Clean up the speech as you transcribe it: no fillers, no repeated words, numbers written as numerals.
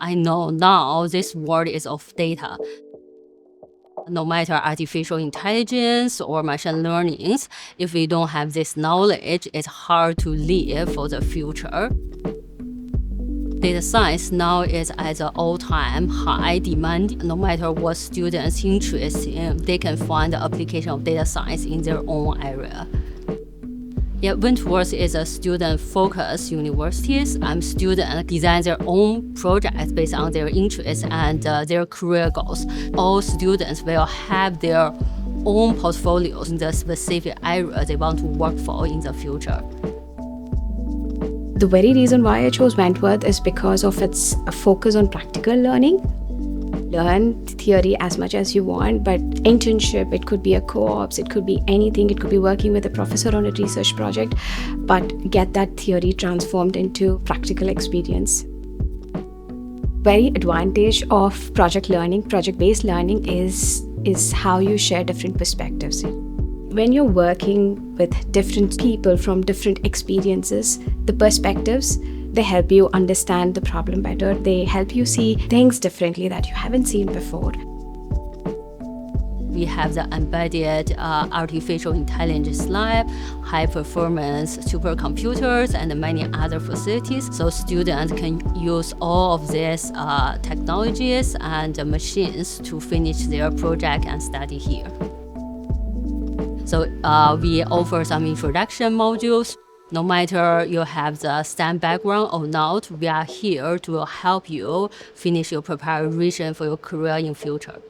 I know now this world is of data. No matter artificial intelligence or machine learning, if we don't have this knowledge, it's hard to live for the future. Data science now is at an all-time high demand. No matter what students interested in, they can find the application of data science in their own area. Yeah, Wentworth is a student-focused university. Students design their own projects based on their interests and their career goals. All students will have their own portfolios in the specific area they want to work for in the future. The very reason why I chose Wentworth is because of its focus on practical learning. Learn theory as much as you want, but internship, it could be a co-ops, it could be anything, it could be working with a professor on a research project, but get that theory transformed into practical experience. Very advantage of project learning, project-based learning is how you share different perspectives. When you're working with different people from different experiences, the perspectives, they help you understand the problem better. They help you see things differently that you haven't seen before. We have the embedded artificial intelligence lab, high-performance supercomputers, and many other facilities. So students can use all of these technologies and machines to finish their project and study here. So we offer some introduction modules. No matter you have the STEM background or not, we are here to help you finish your preparation for your career in future.